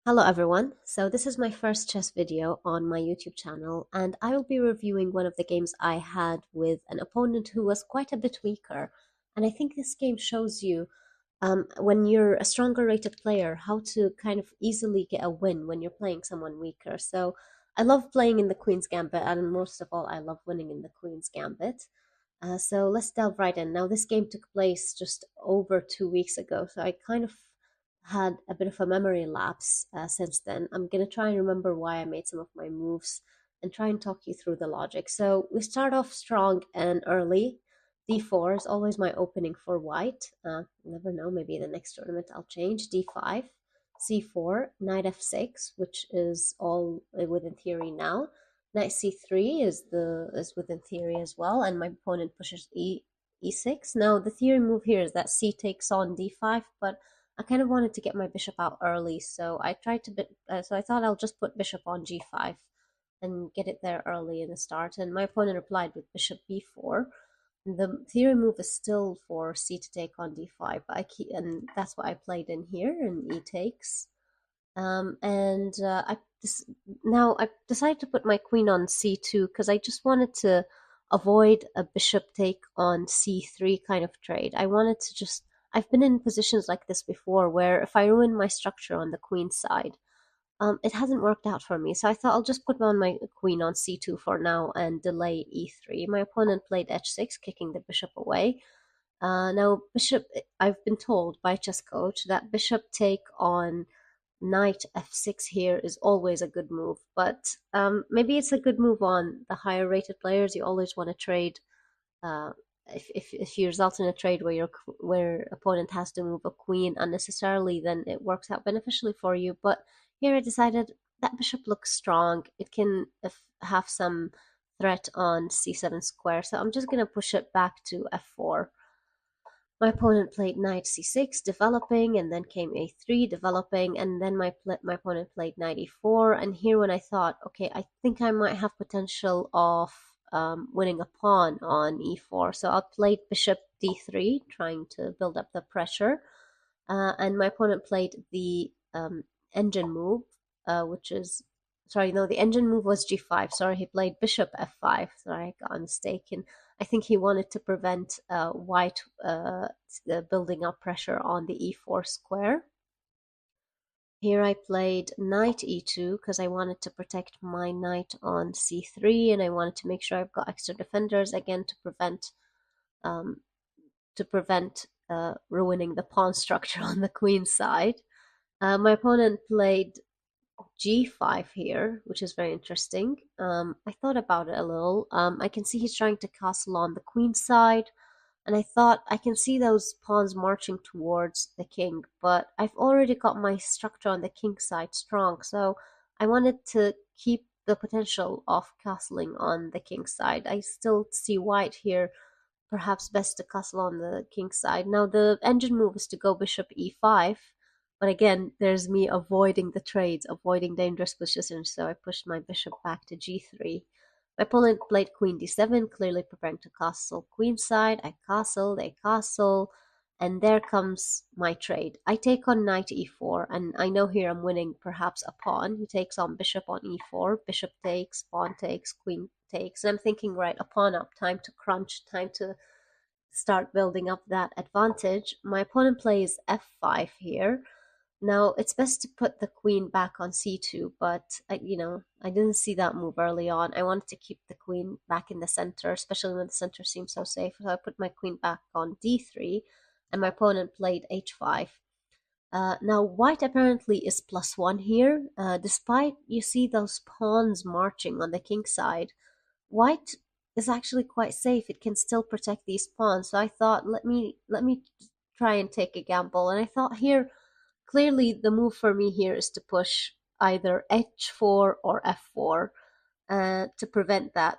Hello everyone, so this is my first chess video on my YouTube channel and I will be reviewing one of the games I had with an opponent who was quite a bit weaker, and I think this game shows you when you're a stronger rated player how to kind of easily get a win when you're playing someone weaker. So I love playing in the Queen's Gambit, and most of all I love winning in the Queen's Gambit. So let's delve right in. Now, this game took place just over 2 weeks ago, so I kind of had a bit of a memory lapse since then. I'm going to try and remember why I made some of my moves and try and talk you through the logic. So we start off strong and early. D4 is always my opening for white. Never know, maybe in the next tournament I'll change. D5, C4, Knight F6, which is all within theory now. Knight C3 is within theory as well, and my opponent pushes E6. Now the theory move here is that C takes on D5, but I kind of wanted to get my bishop out early, so I tried to. So I thought I'll just put bishop on g5 and get it there early in the start. And my opponent replied with bishop b4. The theory move is still for c to take on d5, but and that's what I played in here, and e takes. And now I decided to put my queen on c2 because I just wanted to avoid a bishop take on c3 kind of trade. I wanted to just I've been in positions like this before where if I ruin my structure on the queen side, it hasn't worked out for me. So I thought I'll just put on my queen on c2 for now and delay e3. My opponent played h6, kicking the bishop away. Now, bishop, I've been told by chess coach that bishop take on knight f6 here is always a good move, but maybe it's a good move on the higher rated players. You always want to trade uh, if you result in a trade where opponent has to move a queen unnecessarily, then it works out beneficially for you. But here I decided that bishop looks strong. It can have some threat on c7 square, so I'm just gonna push it back to f4. My opponent played knight c6, developing, and then came a3, developing, and then my opponent played knight e4. And here when I thought, okay, I think I might have potential of winning a pawn on e4. So I played bishop d3, trying to build up the pressure. And my opponent played the engine move, which is, sorry, no, the engine move was g5. Sorry, he played bishop f5. Sorry, I got mistaken. I think he wanted to prevent white building up pressure on the e4 square. Here I played knight e2 because I wanted to protect my knight on c3, and I wanted to make sure I've got extra defenders again um, to prevent ruining the pawn structure on the queen side. My opponent played g5 here, which is very interesting. I thought about it a little. I can see he's trying to castle on the queen side, and I thought I can see those pawns marching towards the king, but I've already got my structure on the king side strong, so I wanted to keep the potential of castling on the king side. I still see white here, perhaps best to castle on the king side. Now the engine move is to go bishop e5, but again, there's me avoiding the trades, avoiding dangerous positions, so I pushed my bishop back to g3. My opponent played queen d7, clearly preparing to castle queenside. I castle, they castle, and there comes my trade. I take on knight e4, and I know here I'm winning perhaps a pawn. He takes on bishop on e4, bishop takes, pawn takes, queen takes, and I'm thinking, right, a pawn up, time to crunch, time to start building up that advantage. My opponent plays f5 here. Now, it's best to put the queen back on c2, but I didn't see that move early on. I wanted to keep the queen back in the center, especially when the center seems so safe. So I put my queen back on d3, and my opponent played h5. Now, white apparently is +1 here. Despite you see those pawns marching on the king side, white is actually quite safe. It can still protect these pawns. So I thought, let me try and take a gamble. And I thought here, clearly the move for me here is to push either h4 or f4 to prevent that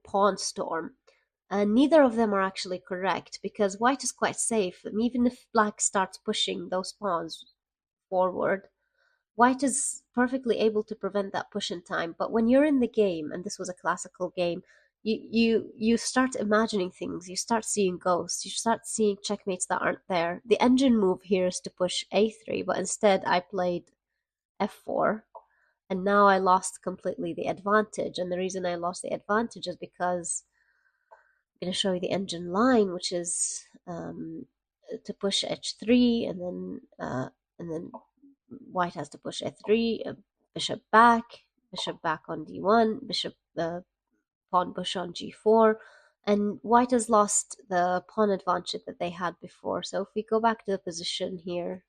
pawn storm. Neither of them are actually correct because white is quite safe. And even if black starts pushing those pawns forward, white is perfectly able to prevent that push in time. But when you're in the game, and this was a classical game, you start imagining things. You start seeing ghosts. You start seeing checkmates that aren't there. The engine move here is to push a3, but instead I played f4, and now I lost completely the advantage. And the reason I lost the advantage is because I'm going to show you the engine line, which is to push h3, and then white has to push f3, bishop back on d1, pawn push on g4, and white has lost the pawn advantage that they had before. So if we go back to the position here,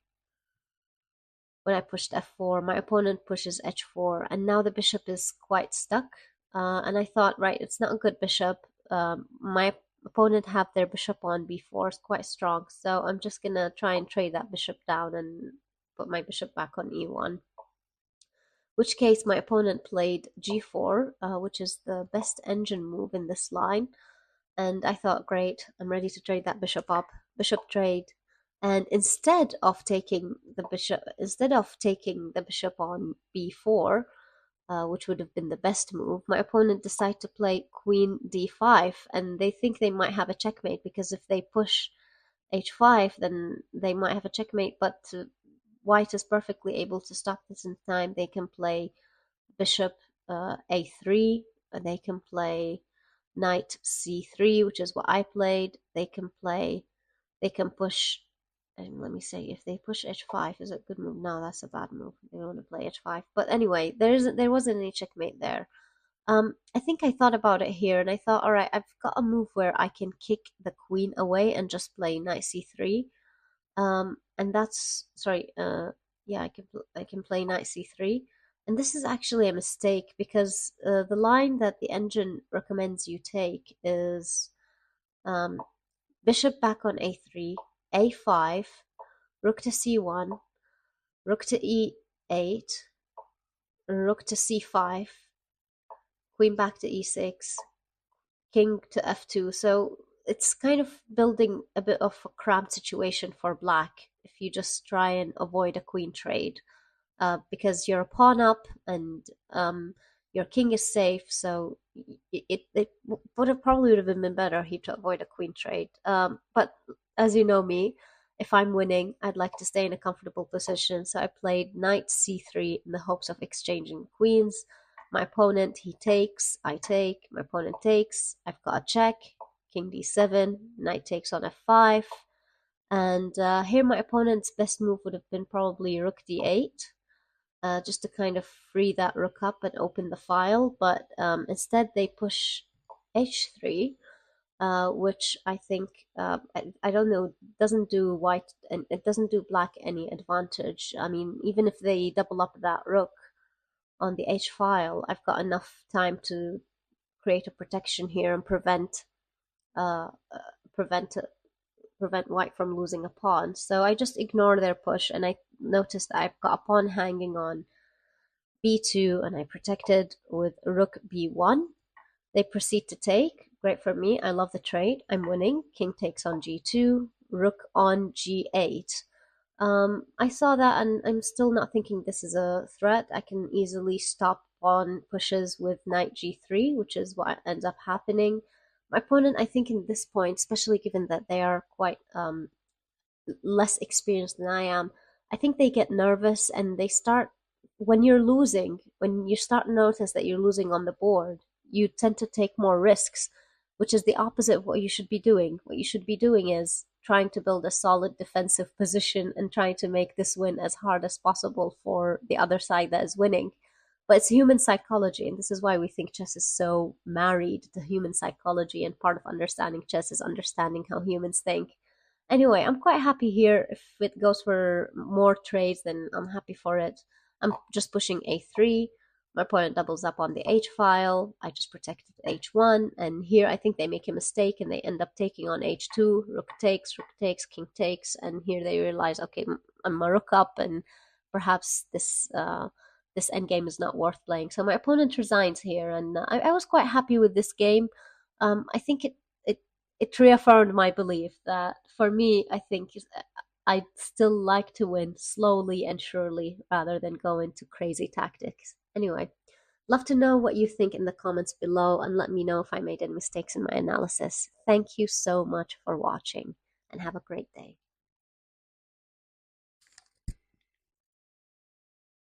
when I pushed f4, my opponent pushes h4, and now the bishop is quite stuck. And I thought, right, it's not a good bishop. My opponent have their bishop on b4 is quite strong, so I'm just gonna try and trade that bishop down and put my bishop back on e1. Which case my opponent played g4, which is the best engine move in this line. And I thought, great, I'm ready to trade that bishop up. Bishop trade. And instead of taking the bishop on b4, which would have been the best move, my opponent decided to play queen d5, and they think they might have a checkmate, because if they push h5, then they might have a checkmate, but white is perfectly able to stop this in time. They can play bishop a3, they can play knight c3, which is what I played. They can push, and let me say, if they push h5, is it a good move? No, that's a bad move. They don't want to play h5. But anyway, there wasn't any checkmate there. I think I thought about it here, and I thought, all right, I've got a move where I can kick the queen away and just play knight c3. And that's, sorry, yeah, I can play knight c3. And this is actually a mistake, because the line that the engine recommends you take is bishop back on a3, a5, rook to c1, rook to e8, rook to c5, queen back to e6, king to f2. So it's kind of building a bit of a cramped situation for black if you just try and avoid a queen trade, because you're a pawn up, and your king is safe. So it would have been better here to avoid a queen trade. But as you know me, if I'm winning, I'd like to stay in a comfortable position. So I played knight c3 in the hopes of exchanging queens. My opponent, he takes, I take, my opponent takes, I've got a check, king d7, knight takes on f5, and here my opponent's best move would have been probably rook d8, just to kind of free that rook up and open the file, but instead they push h3, which I think, I don't know, doesn't do white, and it doesn't do black any advantage. I mean, even if they double up that rook on the h file, I've got enough time to create a protection here and prevent white from losing a pawn. So I just ignore their push, and I noticed that I've got a pawn hanging on b2, and I protected with rook b1. They proceed to take. Great for me. I love the trade. I'm winning. King takes on g2, rook on g8. I saw that, and I'm still not thinking this is a threat. I can easily stop pawn pushes with knight g3, which is what ends up happening. My opponent, I think in this point, especially given that they are quite less experienced than I am, I think they get nervous, and they start, when you're losing, when you start to notice that you're losing on the board, you tend to take more risks, which is the opposite of what you should be doing. What you should be doing is trying to build a solid defensive position and trying to make this win as hard as possible for the other side that is winning. But it's human psychology, and this is why we think chess is so married to human psychology, and part of understanding chess is understanding how humans think. Anyway, I'm quite happy here. If it goes for more trades, then I'm happy for it. I'm just pushing a3. My opponent doubles up on the h file. I just protected h1, and here I think they make a mistake and they end up taking on h2. Rook takes, king takes, and here they realize, okay, I'm a rook up, and perhaps this endgame is not worth playing. So my opponent resigns here, and I was quite happy with this game. I think it reaffirmed my belief that, for me, I think I'd still like to win slowly and surely rather than go into crazy tactics. Anyway, love to know what you think in the comments below, and let me know if I made any mistakes in my analysis. Thank you so much for watching, and have a great day.